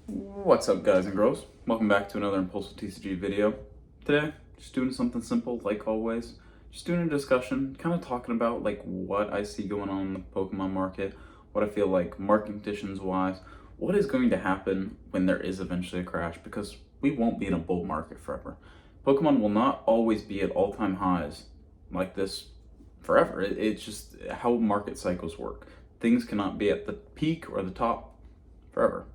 What's up, guys and girls? Welcome back to another Impulsive TCG video. Today, just doing something simple like always. Just doing a discussion, kind of talking about like what I see going on in the Pokemon market, what I feel like market conditions wise, what is going to happen when there is eventually a crash, because we won't be in a bull market forever. Pokemon will not always be at all-time highs like this forever. It's just how market cycles work. Things cannot be at the peak or the top forever.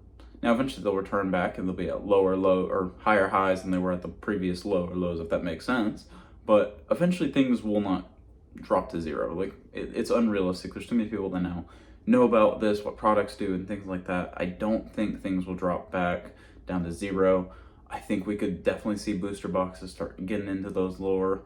Now, eventually they'll return back and they'll be at lower low or higher highs than they were at the previous lower lows, if that makes sense. But eventually things will not drop to zero. Like it's unrealistic. There's too many people that now know about this, what products do, and things like that. I don't think things will drop back down to zero. I think we could definitely see booster boxes start getting into those lower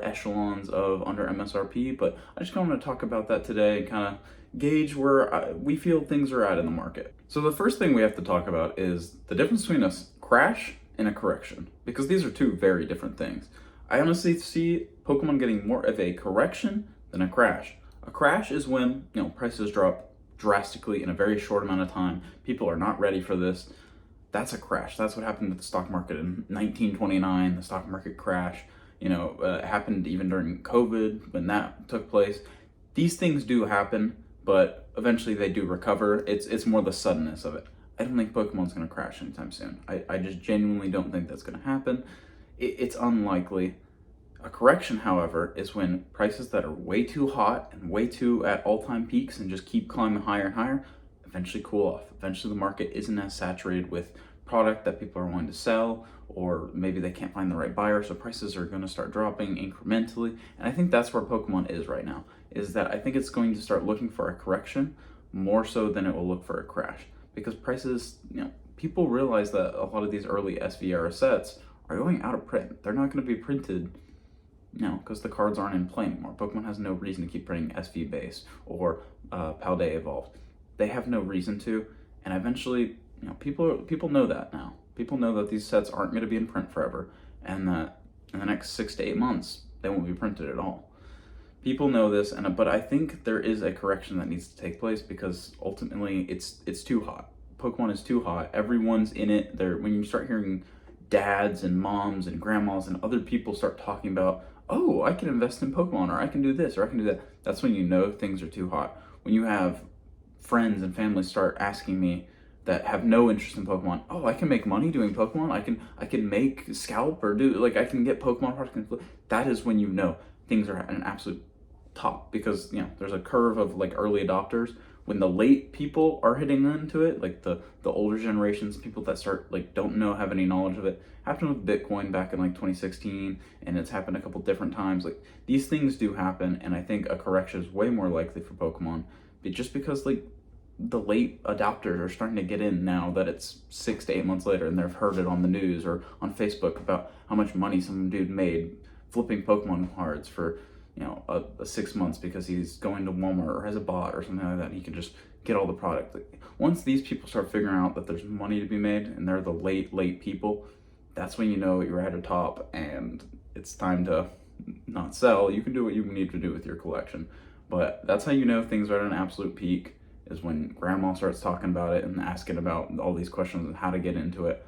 echelons of under MSRP. But I just kind of want to talk about that today and kind of gauge where we feel things are at in the market. So the first thing we have to talk about is the difference between a crash and a correction, because these are two very different things. I honestly see Pokemon getting more of a correction than a crash. A crash is when, prices drop drastically in a very short amount of time. People are not ready for this. That's a crash. That's what happened with the stock market in 1929. The stock market crash, happened even during COVID when that took place. These things do happen, but eventually they do recover. It's more the suddenness of it. I don't think Pokemon's going to crash anytime soon. I just genuinely don't think that's going to happen. It's unlikely. A correction, however, is when prices that are way too hot and way too at all-time peaks and just keep climbing higher and higher eventually cool off. Eventually the market isn't as saturated with product that people are wanting to sell, or maybe they can't find the right buyer, so prices are going to start dropping incrementally. And I think that's where Pokemon is right now, is that I think it's going to start looking for a correction more so than it will look for a crash, because prices, people realize that a lot of these early SVR sets are going out of print. They're not going to be printed, because the cards aren't in play anymore. Pokemon has no reason to keep printing SV base or Paldea Evolved. They have no reason to, and eventually, people know that now. People know that these sets aren't going to be in print forever, and that in the next 6 to 8 months they won't be printed at all. People know this, but I think there is a correction that needs to take place, because ultimately it's too hot. Pokemon is too hot. Everyone's in it. When you start hearing dads and moms and grandmas and other people start talking about, oh, I can invest in Pokemon, or I can do this, or I can do that, that's when you know things are too hot. When you have friends and family start asking me that have no interest in Pokemon, oh, I can make money doing Pokemon, I can make scalp or I can get Pokemon products. That is when you know things are at an absolute top, because there's a curve of like early adopters. When the late people are hitting into it, like the older generations, people that start don't have any knowledge of it. Happened with Bitcoin back in 2016, and it's happened a couple different times. These things do happen, and I think a correction is way more likely for Pokemon, just because the late adopters are starting to get in now that it's 6 to 8 months later, and they've heard it on the news or on Facebook about how much money some dude made flipping Pokemon cards for a 6 months, because he's going to Walmart or has a bot or something like that. He can just get all the product. Once these people start figuring out that there's money to be made, and they're the late people, that's when you're at a top and it's time to not sell. You can do what you need to do with your collection, but that's how you know things are at an absolute peak, is when grandma starts talking about it and asking about all these questions and how to get into it.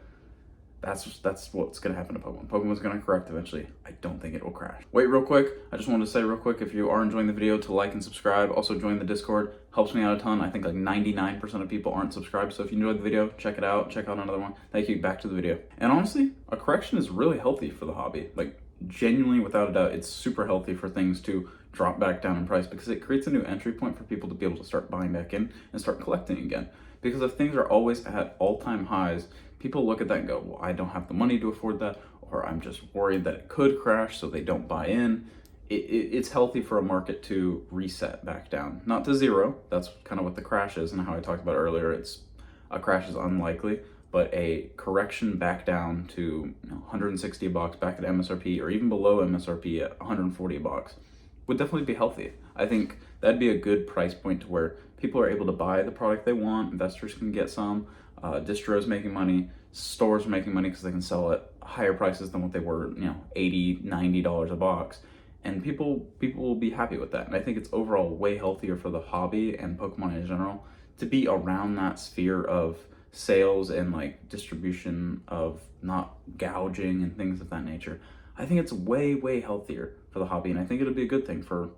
That's what's going to happen to Pokemon. Pokemon's going to correct eventually. I don't think it will crash. Wait, real quick. I just wanted to say real quick, if you are enjoying the video, to like and subscribe. Also join the Discord. Helps me out a ton. I think 99% of people aren't subscribed. So if you enjoyed the video, check it out. Check out another one. Thank you. Back to the video. And honestly, a correction is really healthy for the hobby. Genuinely, without a doubt, it's super healthy for things to drop back down in price, because it creates a new entry point for people to be able to start buying back in and start collecting again. Because if things are always at all-time highs, people look at that and go, well, I don't have the money to afford that, or I'm just worried that it could crash, so they don't buy in. It's healthy for a market to reset back down. Not to zero. That's kind of what the crash is, and how I talked about earlier. A crash is unlikely, but a correction back down to $160 back at MSRP, or even below MSRP at $140 would definitely be healthy. I think that'd be a good price point to where people are able to buy the product they want, investors can get some, distros making money, stores are making money because they can sell at higher prices than what they were, $80, $90 a box. And people will be happy with that. And I think it's overall way healthier for the hobby and Pokemon in general to be around that sphere of sales and like distribution of not gouging and things of that nature, I think it's way, way healthier for the hobby, and I think it'll be a good thing for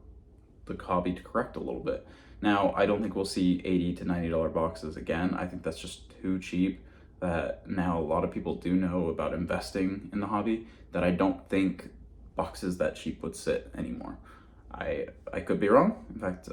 the hobby to correct a little bit. Now, I don't think we'll see $80 to $90 boxes again. I think that's just too cheap. That now a lot of people do know about investing in the hobby, that I don't think boxes that cheap would sit anymore. I could be wrong. In fact,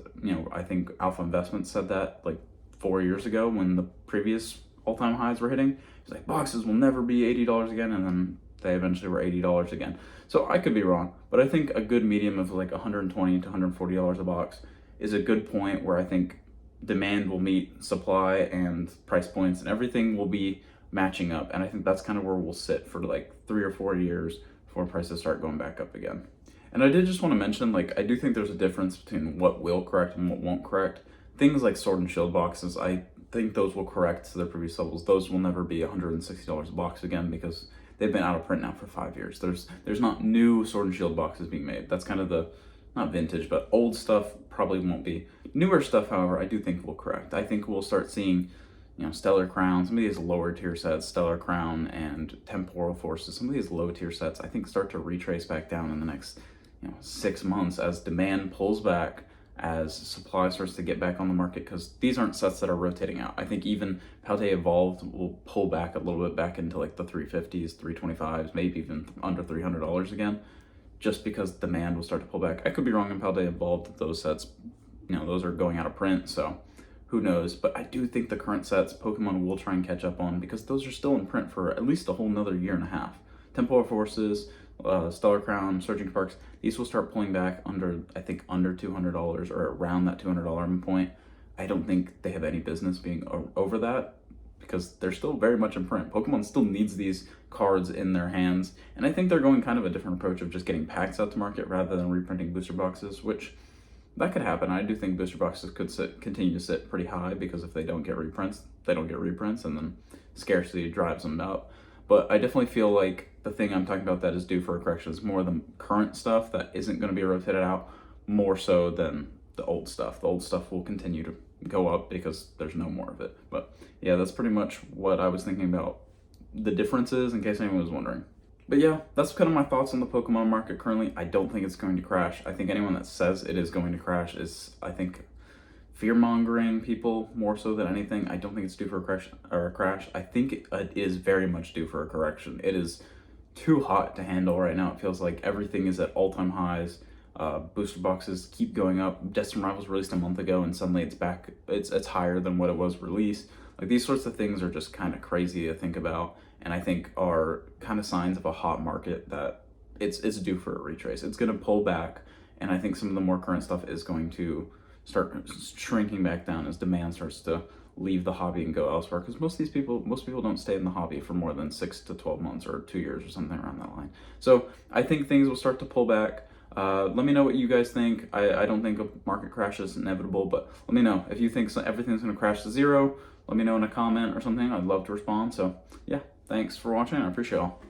I think Alpha Investments said that like 4 years ago when the previous all-time highs were hitting. It's like boxes will never be $80 again, and then they eventually were $80 again. So I could be wrong, but I think a good medium of like $120 to $140 a box is a good point where I think demand will meet supply and price points, and everything will be matching up. And I think that's kind of where we'll sit for like 3 or 4 years before prices start going back up again. And I did just want to mention, like, I do think there's a difference between what will correct and what won't correct. Things like Sword and Shield boxes, I think those will correct to their previous levels. Those will never be $160 a box again because they've been out of print now for 5 years. There's not new Sword and Shield boxes being made. That's kind of the, not vintage, but old stuff probably won't be. Newer stuff, however, I do think will correct. I think we'll start seeing, Stellar Crown, some of these lower tier sets, Stellar Crown and Temporal Forces, some of these low tier sets, I think start to retrace back down in the next 6 months as demand pulls back, as supply starts to get back on the market, because these aren't sets that are rotating out. I think even Paldea Evolved will pull back a little bit back into like the 350s, 325s, maybe even under $300 again, just because demand will start to pull back. I could be wrong in Paldea Evolved that those sets, those are going out of print, so who knows. But I do think the current sets Pokemon will try and catch up on, because those are still in print for at least a whole nother year and a half. Temporal Forces, Stellar Crown, Surging Sparks, these will start pulling back under $200 or around that $200 point. I don't think they have any business being over that, because they're still very much in print. Pokemon still needs these cards in their hands, and I think they're going kind of a different approach of just getting packs out to market rather than reprinting booster boxes, which that could happen. I do think booster boxes could continue to sit pretty high, because if they don't get reprints, they don't get reprints, and then scarcity drives them up. But I definitely feel like the thing I'm talking about that is due for a correction is more the current stuff that isn't going to be rotated out, more so than the old stuff. The old stuff will continue to go up because there's no more of it. But yeah, that's pretty much what I was thinking about the differences, in case anyone was wondering. But yeah, that's kind of my thoughts on the Pokemon market currently. I don't think it's going to crash. I think anyone that says it is going to crash is, I think, fear-mongering people more so than anything. I don't think it's due for a crash. I think it is very much due for a correction. It is too hot to handle right now. It feels like everything is at all-time highs. Booster boxes keep going up. Destined Rivals released a month ago, and suddenly it's back. It's higher than what it was released. Like, these sorts of things are just kind of crazy to think about, and I think are kind of signs of a hot market that it's due for a retrace. It's going to pull back, and I think some of the more current stuff is going to start shrinking back down as demand starts to leave the hobby and go elsewhere, because most people don't stay in the hobby for more than 6 to 12 months or 2 years or something around that line. So I think things will start to pull back. Let me know what you guys think. I don't think a market crash is inevitable, but let me know if you think everything's going to crash to zero. Let me know in a comment or something. I'd love to respond. So yeah, thanks for watching. I appreciate it all.